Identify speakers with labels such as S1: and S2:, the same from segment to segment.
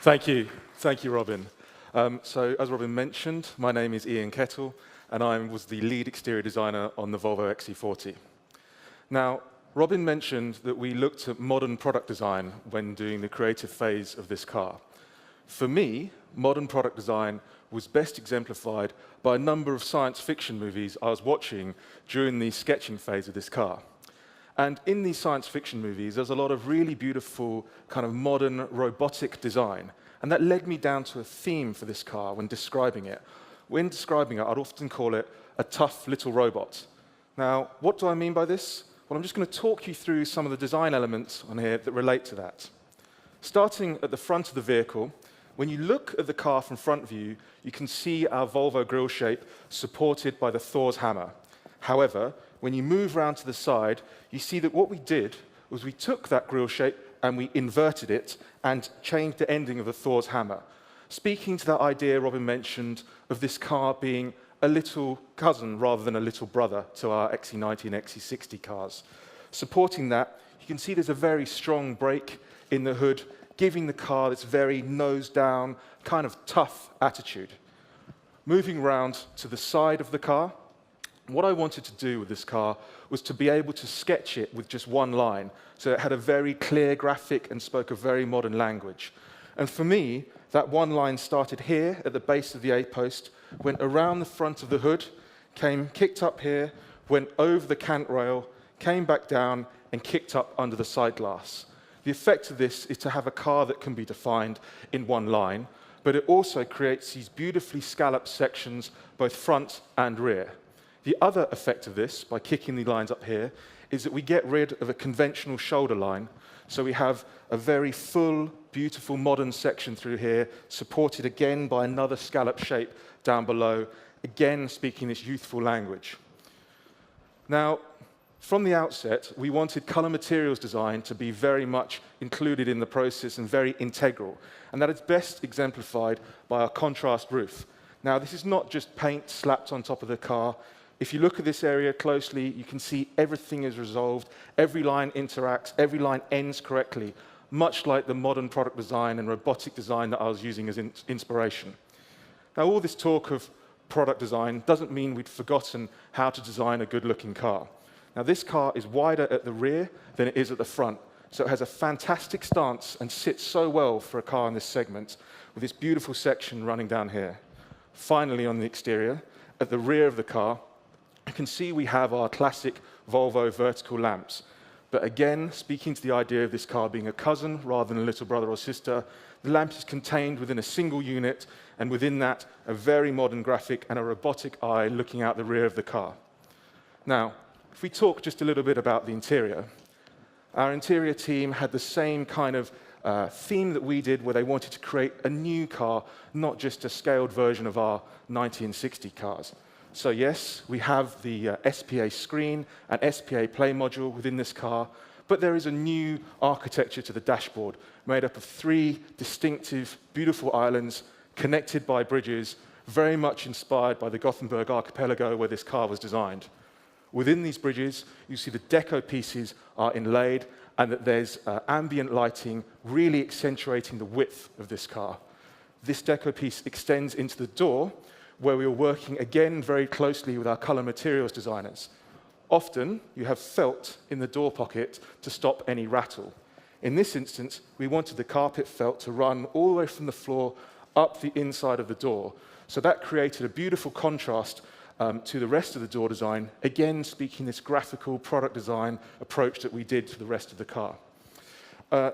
S1: Thank you, Robin. So, as Robin mentioned, my name is Ian Kettle, and I was the lead exterior designer on the Volvo XC40. Now, Robin mentioned that we looked at modern product design when doing the creative phase of this car. For me, modern product design was best exemplified by a number of science fiction movies I was watching during the sketching phase of this car. And in these science fiction movies, there's a lot of really beautiful kind of modern robotic design. And that led me down to a theme for this car when describing it. When describing it, I'd often call it a tough little robot. Now, what do I mean by this? Well, I'm just going to talk you through some of the design elements on here that relate to that. Starting at the front of the vehicle, when you look at the car from front view, you can see our Volvo grille shape supported by the Thor's hammer. However, when you move around to the side, you see that what we did was we took that grille shape and we inverted it and changed the ending of the Thor's hammer, speaking to that idea Robin mentioned of this car being a little cousin rather than a little brother to our XC90 and XC60 cars. Supporting that, you can see there's a very strong brake in the hood, giving the car this very nose-down, kind of tough attitude. Moving around to the side of the car, what I wanted to do with this car was to be able to sketch it with just one line, so it had a very clear graphic and spoke a very modern language. And for me, that one line started here at the base of the A-post, went around the front of the hood, kicked up here, went over the cant rail, came back down, and kicked up under the side glass. The effect of this is to have a car that can be defined in one line, but it also creates these beautifully scalloped sections, both front and rear. The other effect of this, by kicking the lines up here, is that we get rid of a conventional shoulder line, so we have a very full, beautiful, modern section through here, supported again by another scallop shape down below, again speaking this youthful language. Now, from the outset, we wanted color materials design to be very much included in the process and very integral, and that is best exemplified by our contrast roof. Now, this is not just paint slapped on top of the car. If you look at this area closely, you can see everything is resolved, every line interacts, every line ends correctly, much like the modern product design and robotic design that I was using as inspiration. Now, all this talk of product design doesn't mean we'd forgotten how to design a good-looking car. Now, this car is wider at the rear than it is at the front, so it has a fantastic stance and sits so well for a car in this segment, with this beautiful section running down here. Finally, on the exterior, at the rear of the car, you can see we have our classic Volvo vertical lamps. But again, speaking to the idea of this car being a cousin rather than a little brother or sister, the lamp is contained within a single unit, and within that, a very modern graphic and a robotic eye looking out the rear of the car. Now, if we talk just a little bit about the interior, our interior team had the same kind of theme that we did, where they wanted to create a new car, not just a scaled version of our 1960 cars. So yes, we have the SPA screen and SPA Play module within this car, but there is a new architecture to the dashboard, made up of 3 distinctive, beautiful islands connected by bridges, very much inspired by the Gothenburg archipelago where this car was designed. Within these bridges, you see the deco pieces are inlaid, and that there's ambient lighting really accentuating the width of this car. This deco piece extends into the door, where we were working again very closely with our color materials designers. Often, you have felt in the door pocket to stop any rattle. In this instance, we wanted the carpet felt to run all the way from the floor up the inside of the door. So that created a beautiful contrast to the rest of the door design, again speaking this graphical product design approach that we did to the rest of the car.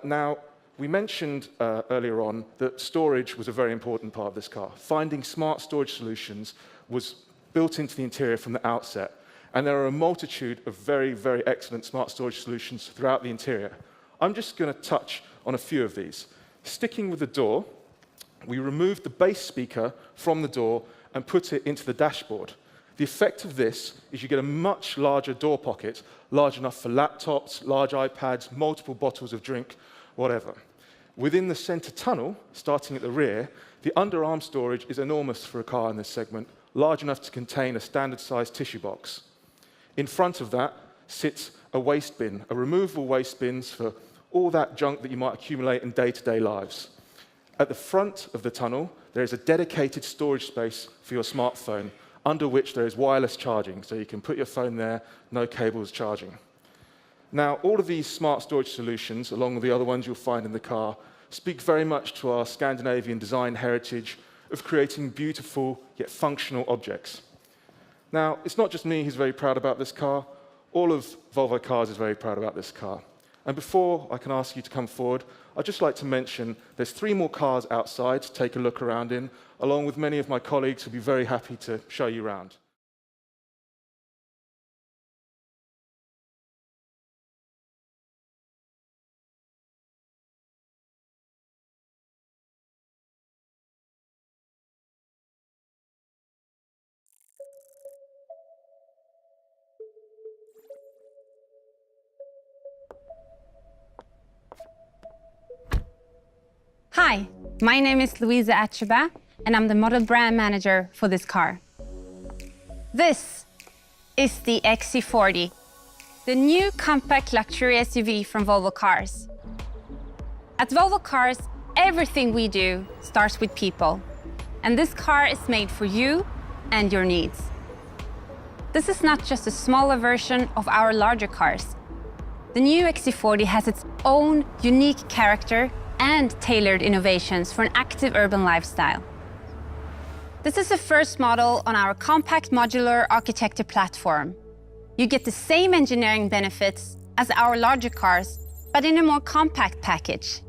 S1: Now, we mentioned earlier on that storage was a very important part of this car. Finding smart storage solutions was built into the interior from the outset, and there are a multitude of very, very excellent smart storage solutions throughout the interior. I'm just going to touch on a few of these. Sticking with the door, we removed the bass speaker from the door and put it into the dashboard. The effect of this is you get a much larger door pocket, large enough for laptops, large iPads, multiple bottles of drink, whatever. Within the center tunnel, starting at the rear, the underarm storage is enormous for a car in this segment, large enough to contain a standard-sized tissue box. In front of that sits a waste bin, a removable waste bins for all that junk that you might accumulate in day-to-day lives. At the front of the tunnel, there is a dedicated storage space for your smartphone, under which there is wireless charging, so you can put your phone there, no cables charging. Now, all of these smart storage solutions, along with the other ones you'll find in the car, speak very much to our Scandinavian design heritage of creating beautiful yet functional objects. Now, it's not just me who's very proud about this car. All of Volvo Cars is very proud about this car. And before I can ask you to come forward, I'd just like to mention there's 3 more cars outside to take a look around in, along with many of my colleagues who'll be very happy to show you around.
S2: Hi, my name is Louisa Atcheba, and I'm the model brand manager for this car. This is the XC40, the new compact luxury SUV from Volvo Cars. At Volvo Cars, everything we do starts with people, and this car is made for you and your needs. This is not just a smaller version of our larger cars. The new XC40 has its own unique character and tailored innovations for an active urban lifestyle. This is the first model on our compact modular architecture platform. You get the same engineering benefits as our larger cars, but in a more compact package.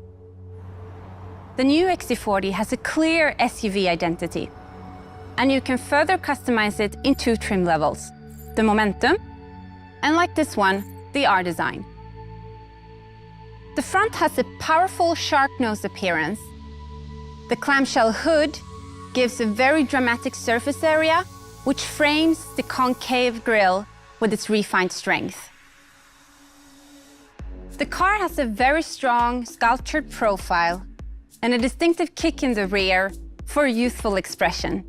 S2: the new XC40 has a clear SUV identity, and you can further customize it in 2 trim levels, the Momentum, and like this one, the R design. The front has a powerful shark nose appearance. The clamshell hood gives a very dramatic surface area, which frames the concave grille with its refined strength. The car has a very strong sculptured profile and a distinctive kick in the rear for a youthful expression.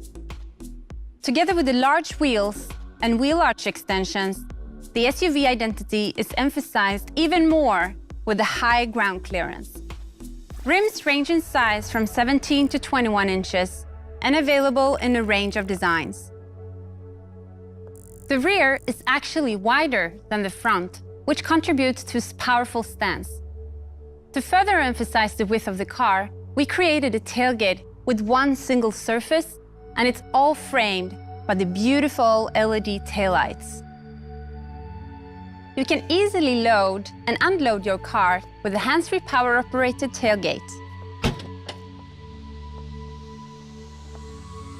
S2: Together with the large wheels and wheel arch extensions, the SUV identity is emphasized even more with the high ground clearance. Rims range in size from 17 to 21 inches and available in a range of designs. The rear is actually wider than the front, which contributes to its powerful stance. To further emphasize the width of the car, we created a tailgate with one single surface, and it's all framed by the beautiful LED taillights. You can easily load and unload your car with a hands-free power-operated tailgate.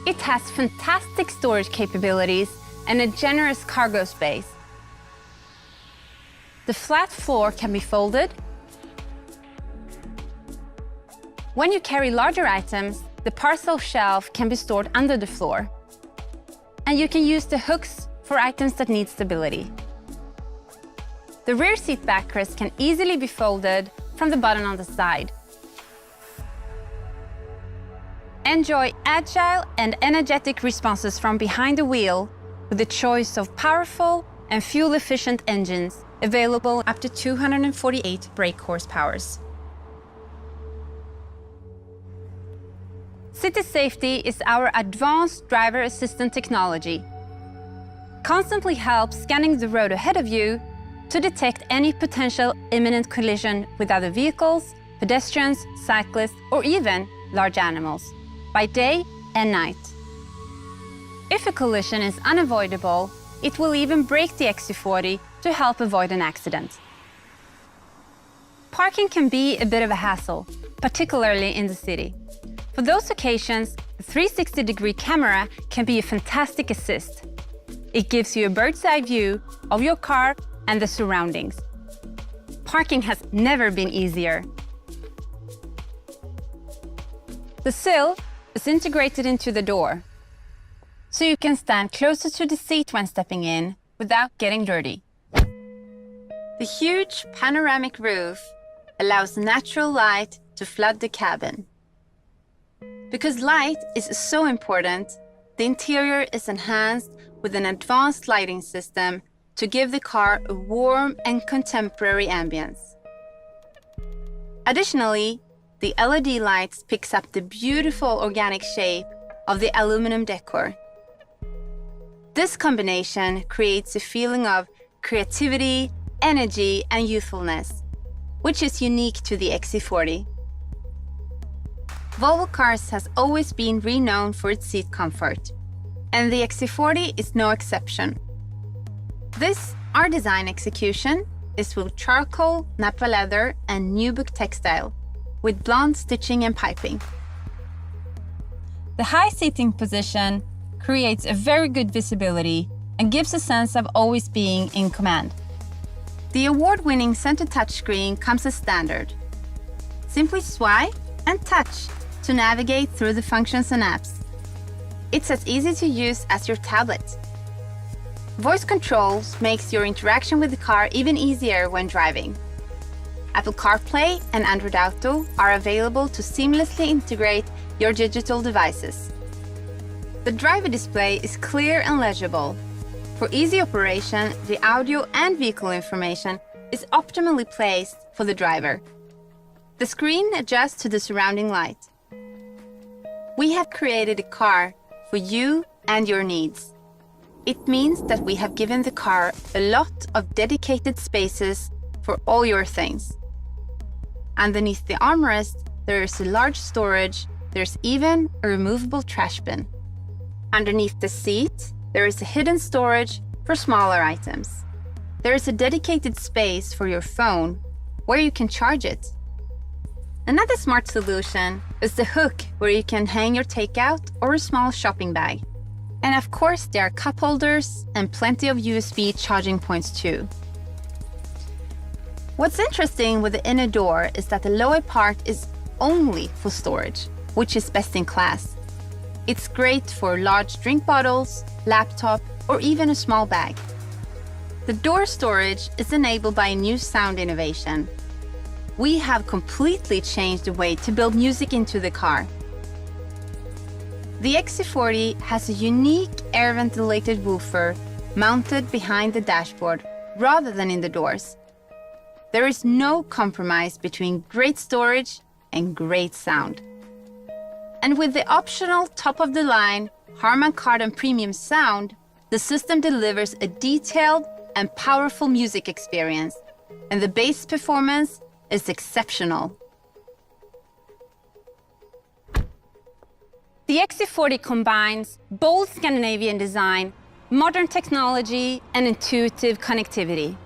S2: It has fantastic storage capabilities and a generous cargo space. The flat floor can be folded. When you carry larger items, the parcel shelf can be stored under the floor. And you can use the hooks for items that need stability. The rear seat backrest can easily be folded from the button on the side. Enjoy agile and energetic responses from behind the wheel with the choice of powerful and fuel-efficient engines available up to 248 brake horsepowers. City Safety is our advanced driver assistant technology. Constantly helps scanning the road ahead of you to detect any potential imminent collision with other vehicles, pedestrians, cyclists, or even large animals, by day and night. If a collision is unavoidable, it will even brake the XC40 to help avoid an accident. Parking can be a bit of a hassle, particularly in the city. For those occasions, the 360-degree camera can be a fantastic assist. It gives you a bird's-eye view of your car and the surroundings. Parking has never been easier. The sill is integrated into the door, so you can stand closer to the seat when stepping in without getting dirty. The huge panoramic roof allows natural light to flood the cabin. Because light is so important, the interior is enhanced with an advanced lighting system to give the car a warm and contemporary ambience. Additionally, the LED lights picks up the beautiful organic shape of the aluminum decor. This combination creates a feeling of creativity, energy, and youthfulness, which is unique to the XC40. Volvo Cars has always been renowned for its seat comfort, and the XC40 is no exception. This R design execution is with charcoal, nappa leather, and nubuck textile, with blonde stitching and piping. The high seating position creates a very good visibility and gives a sense of always being in command. The award-winning center touchscreen comes as standard. Simply swipe and touch to navigate through the functions and apps. It's as easy to use as your tablet. Voice controls makes your interaction with the car even easier when driving. Apple CarPlay and Android Auto are available to seamlessly integrate your digital devices. The driver display is clear and legible. For easy operation, the audio and vehicle information is optimally placed for the driver. The screen adjusts to the surrounding light. We have created a car for you and your needs. It means that we have given the car a lot of dedicated spaces for all your things. Underneath the armrest, there is a large storage. There's even a removable trash bin. Underneath the seat, there is a hidden storage for smaller items. There is a dedicated space for your phone where you can charge it. Another smart solution is the hook where you can hang your takeout or a small shopping bag. And of course, there are cup holders and plenty of USB charging points too. What's interesting with the inner door is that the lower part is only for storage, which is best in class. It's great for large drink bottles, laptop, or even a small bag. The door storage is enabled by a new sound innovation. We have completely changed the way to build music into the car. The XC40 has a unique air-ventilated woofer mounted behind the dashboard rather than in the doors. There is no compromise between great storage and great sound. And with the optional top-of-the-line Harman Kardon Premium sound, the system delivers a detailed and powerful music experience, and the bass performance is exceptional. The XC40 combines bold Scandinavian design, modern technology, and intuitive connectivity.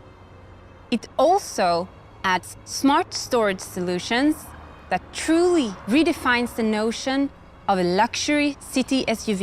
S2: It also adds smart storage solutions that truly redefines the notion of a luxury city SUV.